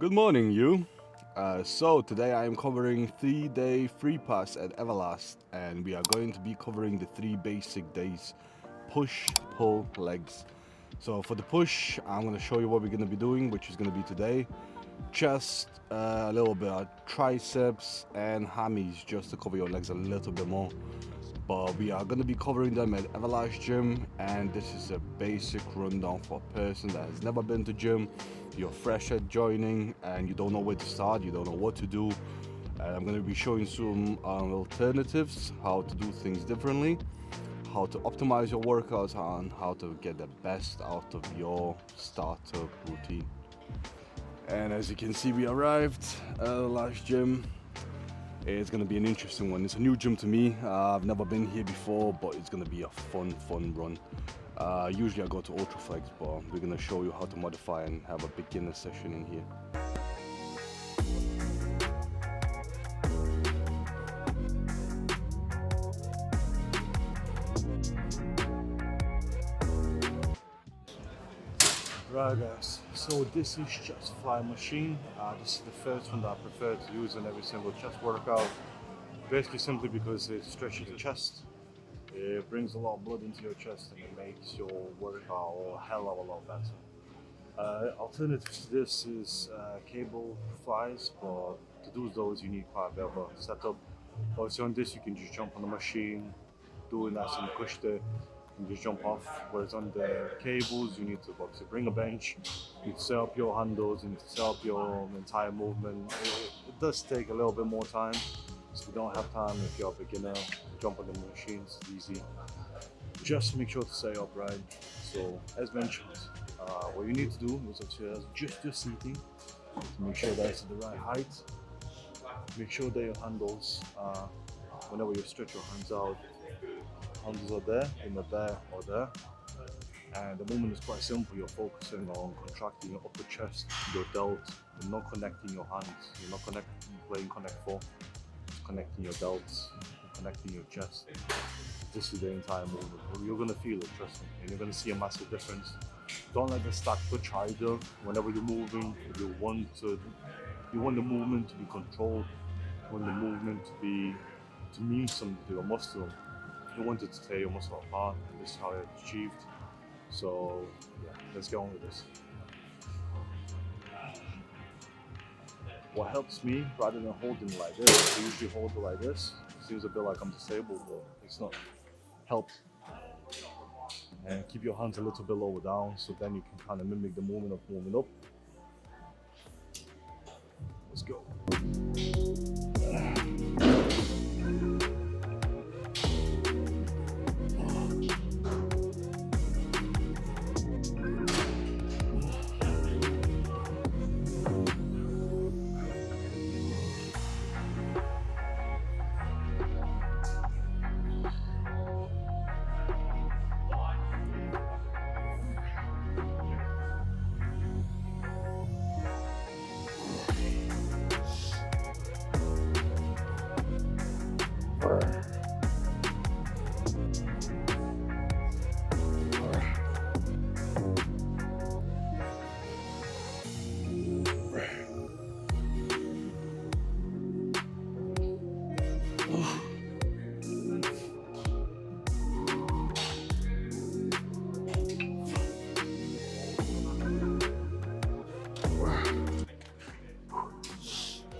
Good morning, you. So today I am covering 3-day free pass at Everlast, and we are going to be covering the three basic days: push, pull, legs. So for the push, I'm going to show you what we're going to be doing, which is going to be today: chest, a little bit of triceps, and hammies, just to cover your legs a little bit more. But we are going to be covering them at Everlast Gym, and this is a basic rundown for a person that has never been to gym. You're fresh at joining and you don't know where to start, you don't know what to do. And I'm going to be showing some alternatives, how to do things differently, how to optimize your workouts, and how to get the best out of your startup routine. And as you can see, we arrived at the last gym. It's gonna be an interesting one. It's a new gym to me. I've never been here before, but it's gonna be a fun run. Usually I go to Ultraflex, but we're gonna show you how to modify and have a beginner session in here. Right guys, so this is chest fly machine. This is the first one that I prefer to use in every single chest workout. Basically simply because it stretches your chest. It brings a lot of blood into your chest and it makes your workout a hell of a lot better. Alternative to this is cable flies, but to do those you need quite a bit of a setup. Also on this you can just jump on the machine, do it nice and cushion it, and just jump off. Whereas on the cables you need to obviously bring a bench, you need to set up your handles, you need to set up your entire movement. It does take a little bit more time, so if you don't have time, if you're a beginner, jump on the machines, it's easy. Just make sure to stay upright. So as mentioned, what you need to do is adjust your seating to make sure that it's at the right height. Make sure that your handles, whenever you stretch your hands out, handles are there, in the there or there. And the movement is quite simple. You're focusing on contracting your upper chest, your delt. You're not connecting your hands. You're not playing connect four. Just connecting your delts, connecting your chest. This is the entire movement. You're gonna feel it, trust me, and you're gonna see a massive difference. Don't let the stack touch either. Whenever you're moving, you want the movement to be controlled. You want the movement to mean something to your muscle. You want it to tear your muscle apart, and this is how it's achieved. So yeah, let's get on with this. What helps me, rather than holding it like this, I usually hold it like this. It seems a bit like I'm disabled, but it's not. Help. And keep your hands a little bit lower down, so then you can kind of mimic the movement of moving up. Let's go.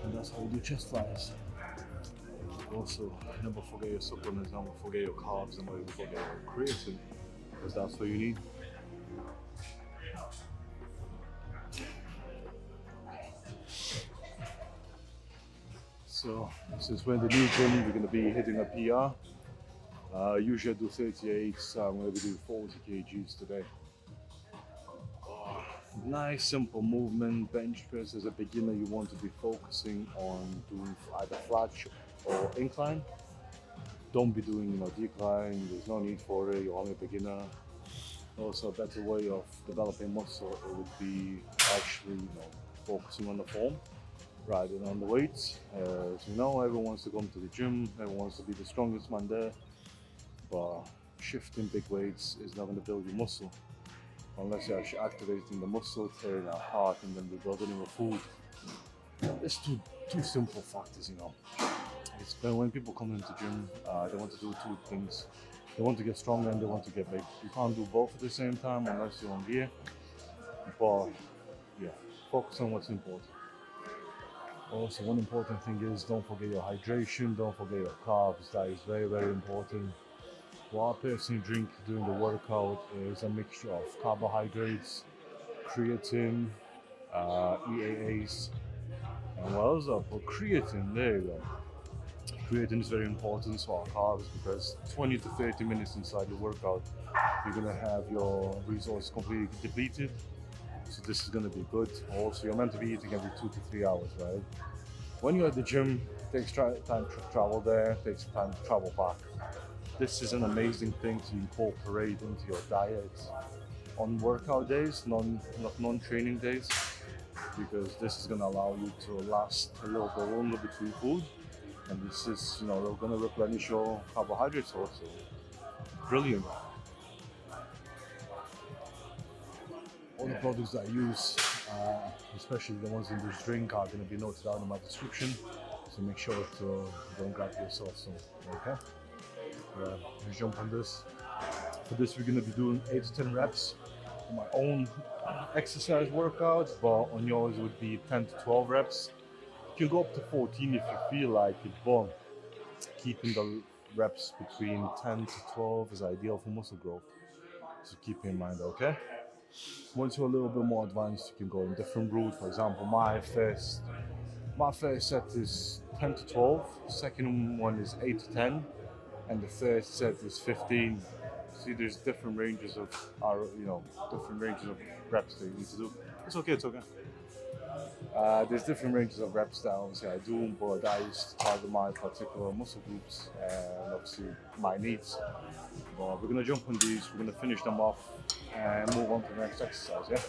And that's how we do chest flies. Also, never forget your supplements, never forget your carbs, and never forget your creatine, because that's what you need. So, since we're in the new gym, we're going to be hitting a PR. Usually I do 38, so I'm going to be doing 40 kgs today. Nice simple movement. Bench press, as a beginner you want to be focusing on doing either flat or incline. Don't be doing decline, there's no need for it, you're only a beginner. Also a better way of developing muscle, it would be actually focusing on the form rather than on the weights. As you know, everyone wants to come to the gym, everyone wants to be the strongest man there, but shifting big weights is not going to build your muscle. unless you're actually activating the muscle, tearing it apart, and then rebuilding it with food. It's two simple factors, you know. It's when people come into gym, they want to do two things. They want to get stronger and they want to get big. You can't do both at the same time unless you're on gear. But yeah, focus on what's important. Also, one important thing is don't forget your hydration, don't forget your carbs. That is very, very important. What I personally drink during the workout is a mixture of carbohydrates, creatine, EAAs, and what else I put? Creatine, there you go. Creatine is very important for our carbs because 20 to 30 minutes inside the workout, you're gonna have your resources completely depleted. So this is gonna be good. Also, you're meant to be eating every 2 to 3 hours, right? When you're at the gym, it takes time to travel there, takes time to travel back. This is an amazing thing to incorporate into your diet on workout days, not non-training days, because this is gonna allow you to last a little bit longer between food. And this is, going to replenish your carbohydrates also. Brilliant. All the products that I use, especially the ones in this drink, are going to be noted down in my description. So make sure to don't grab yourself some. Okay. Let's jump on this. For this, we're going to be doing 8 to 10 reps. For my own exercise workouts, but on yours it would be 10 to 12 reps. You can go up to 14 if you feel like it, but keeping the reps between 10 to 12 is ideal for muscle growth. So keep in mind, okay? Once you're a little bit more advanced, you can go in different routes. For example, my first set is 10 to 12, second one is 8 to 10, and the third set is 15. See, there's different ranges of different ranges of reps that you need to do. It's okay, it's okay. There's different ranges of reps that obviously I do, but that is to target my particular muscle groups and obviously my needs. But we're gonna jump on these, we're gonna finish them off and move on to the next exercise, yeah?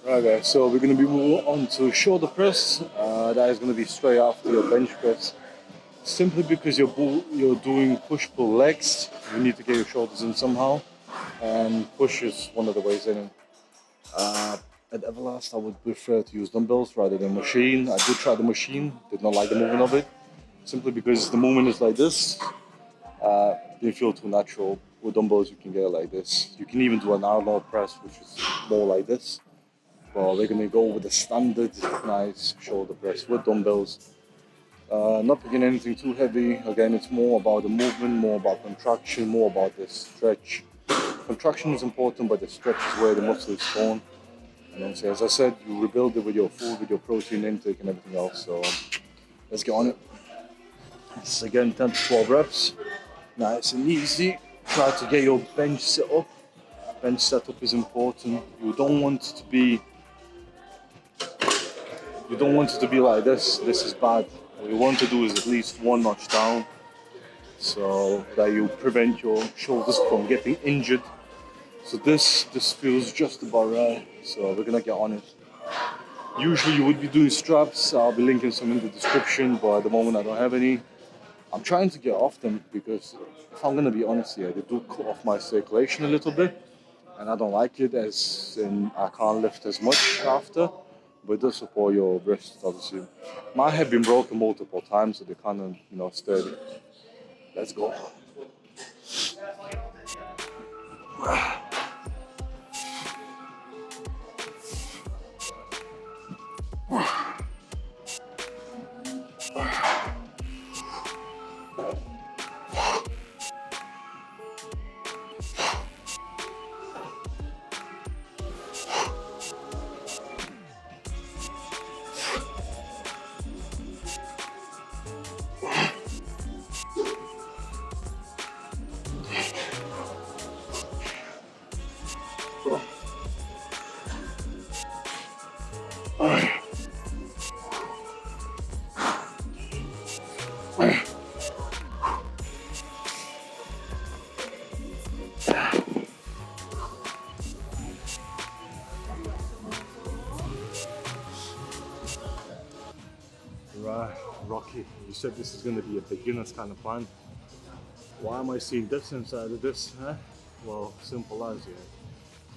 Right guys, so we're going to be moving on to shoulder press. That is going to be straight after your bench press. Simply because you're doing push-pull legs, you need to get your shoulders in somehow, and push is one of the ways in. At Everlast, I would prefer to use dumbbells rather than machine. I did try the machine, did not like the movement of it, simply because the movement is like this. Didn't feel too natural. With dumbbells, you can get it like this. You can even do an Arnold press, which is more like this. But we're gonna go with the standard, nice shoulder press with dumbbells. Not picking anything too heavy. Again, it's more about the movement, more about contraction, more about the stretch. Contraction is important, but the stretch is where the muscle is torn. And obviously, as I said, you rebuild it with your food, with your protein intake and everything else. So let's get on it. It's again 10 to 12 reps. Nice and easy. Try to get your bench set up. Bench setup is important. You don't want it to be like this. This is bad. What you want to do is at least one notch down, so that you prevent your shoulders from getting injured. So this feels just about right. So we're gonna get on it. Usually you would be doing straps. I'll be linking some in the description, but at the moment I don't have any. I'm trying to get off them because, if I'm gonna be honest here, they do cut off my circulation a little bit, and I don't like it, as in I can't lift as much after. but it does support your wrists, obviously. Mine have been broken multiple times, so they kind of, sturdy. Let's go. Right, Rocky, you said this is going to be a beginner's kind of plan. Why am I seeing this inside of this? Huh? Well, simple as, yeah.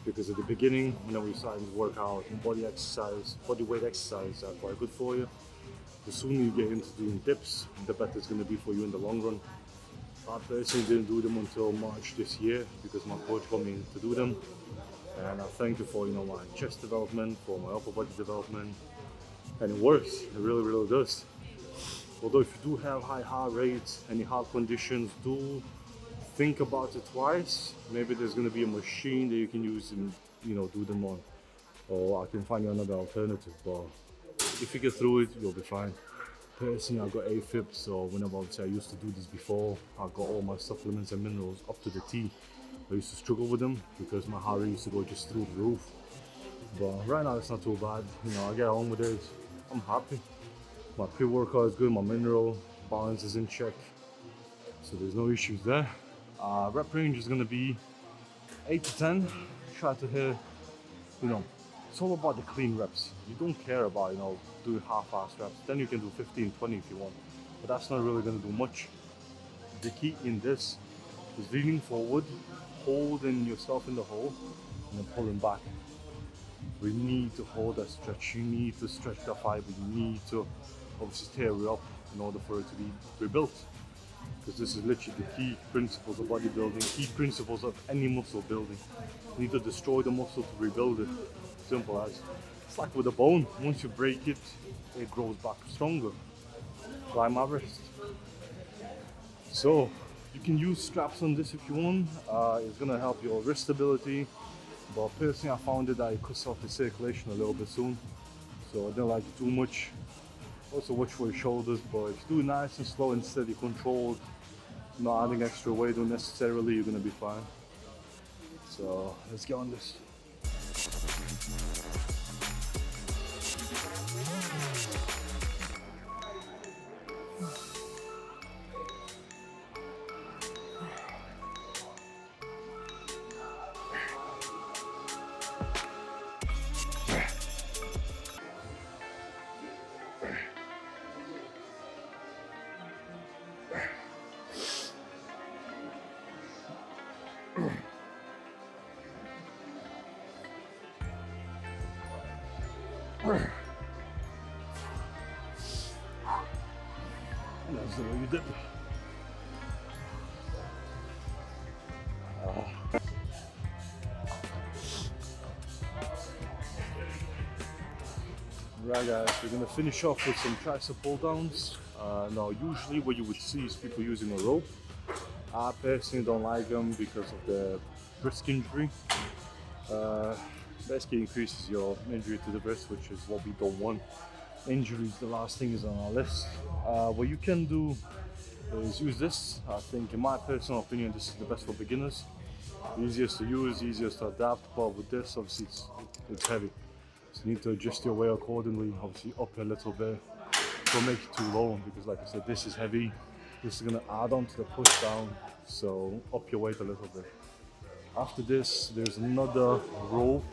Because at the beginning, when we started to work out, body weight exercise are quite good for you. The sooner you get into doing dips, the better it's going to be for you in the long run. I personally didn't do them until March this year because my coach got me to do them. And I thank you for my chest development, for my upper body development. And it works, it really, really does. Although if you do have high heart rates, any heart conditions, do think about it twice. Maybe there's going to be a machine that you can use and do them on. Or I can find you another alternative, but if you get through it, you'll be fine. Personally, I got AFib, so whenever I used to do this before, I got all my supplements and minerals up to the T. I used to struggle with them because my heart rate used to go just through the roof. But right now it's not too bad. I get on with it. I'm happy. My pre-workout is good, my mineral balance is in check. So there's no issues there. Rep range is gonna be 8 to 10. Try to hit, it's all about the clean reps. You don't care about, doing half-ass reps. Then you can do 15, 20 if you want. But that's not really gonna do much. The key in this is leaning forward, holding yourself in the hole, and then pulling back. We need to hold that stretch. You need to stretch the fiber. You need to obviously tear it up in order for it to be rebuilt. Because this is literally the key principles of bodybuilding, key principles of any muscle building. You need to destroy the muscle to rebuild it. Simple as. It's like with a bone. Once you break it, it grows back stronger. Try my wrist. So you can use straps on this if you want. It's gonna help your wrist stability. But personally, I found that it cuts off the circulation a little bit soon, so I didn't like it too much. Also watch for your shoulders, but if you do it nice and slow and steady, controlled, not adding extra weight unnecessarily, you're gonna be fine. So let's get on this. And that's the way you dip. Right guys, we're going to finish off with some tricep pull downs. Now usually what you would see is people using a rope. I personally don't like them because of the wrist injury. Basically increases your injury to the wrist, which is what we don't want. Injury is the last thing is on our list. What you can do is use this. I think in my personal opinion this is the best for beginners. Easiest to use, easiest to adapt, but with this obviously it's heavy. So you need to adjust your weight accordingly, obviously up a little bit. Don't make it too low because like I said, this is heavy. This is gonna add on to the push down, so up your weight a little bit. After this, there's another rope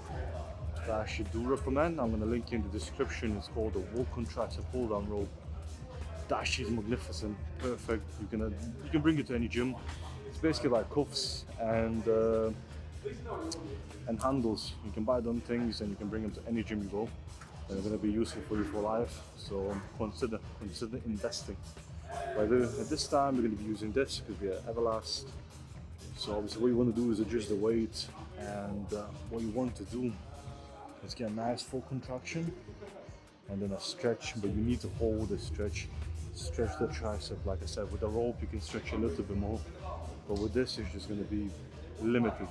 that I should do recommend. I'm gonna link in the description. It's called the Vulcan Tricep pull down rope. That shit is magnificent, perfect. You can bring it to any gym. It's basically like cuffs and handles. You can buy them things and you can bring them to any gym you go. and they're going to be useful for you for life. So consider investing. But at this time we're going to be using this because we are Everlast. So obviously what you want to do is adjust the weight, and what you want to do is get a nice full contraction and then a stretch, but you need to hold the stretch the tricep. Like I said, with the rope you can stretch a little bit more, but with this it's just going to be limited.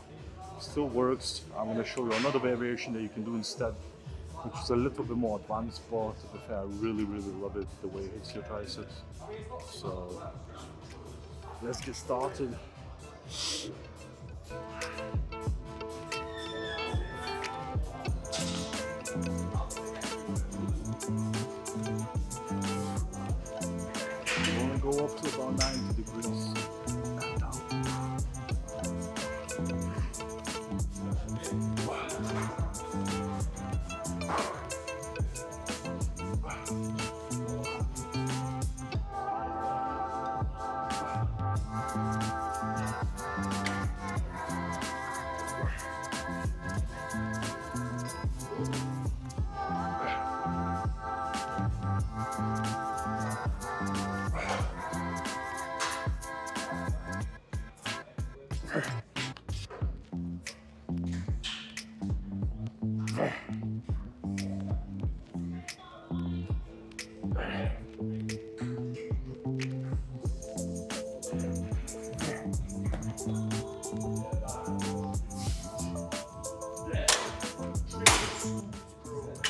Still works. I'm going to show you another variation that you can do instead, which is a little bit more advanced, but to be fair, I really love it, the way it hits your triceps. So let's get started. You want to go up to about 90 degrees and down.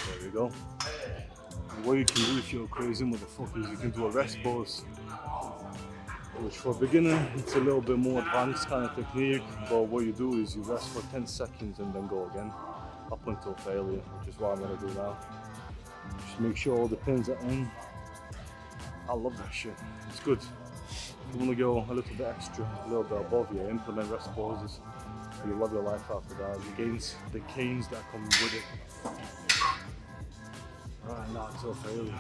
There we go. And what you can do if you're a crazy motherfucker is you can do a rest pose, which for a beginner it's a little bit more advanced kind of technique, but what you do is you rest for 10 seconds and then go again up until failure, which is what I'm going to do now. Just make sure all the pins are in. I love that shit, it's good. If you want to go a little bit extra, a little bit above you, implement rest poses, you love your life after that. The gains that come with it. Right, now until failure.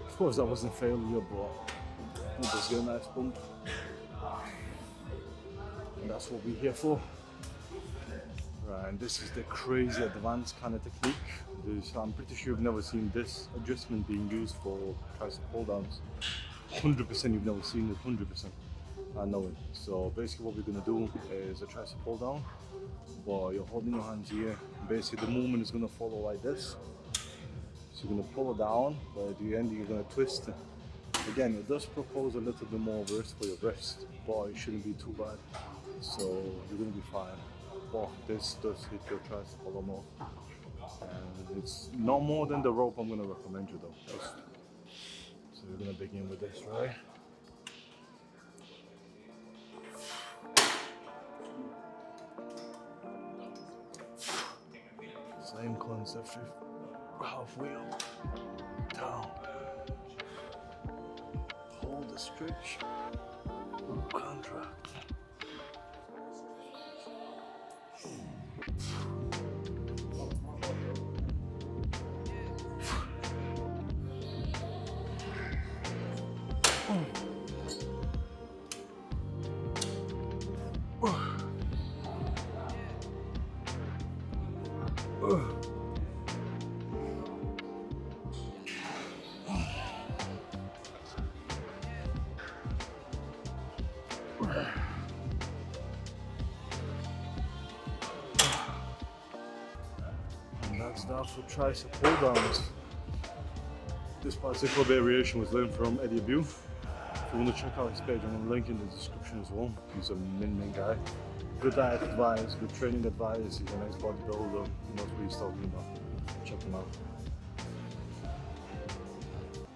Of course that wasn't failure, but it does get a nice bump. And that's what we're here for. Right, and this is the crazy advanced kind of technique. I'm pretty sure you've never seen this adjustment being used for tricep pull downs. 100% you've never seen it, 100%. I know it. So basically what we're going to do is a tricep pull down, but you're holding your hands here. Basically the movement is going to follow like this. So you're going to pull it down, but at the end you're going to twist it. Again, it does propose a little bit more rest for your wrist, but it shouldn't be too bad. So you're going to be fine. But this does hit your tricep a lot more. And it's not more than the rope I'm going to recommend you though. So we're going to begin with this, right? Same concept, halfway up, down, hold the stretch, contract. And that's that for tricep pull downs. This particular variation was learned from Eddie Abu. If you want to check out his page, I'm going to link in the description as well. He's a min guy. Good diet advice, good training advice. He's an ex-bodybuilder. He knows what he's talking about. Check him out.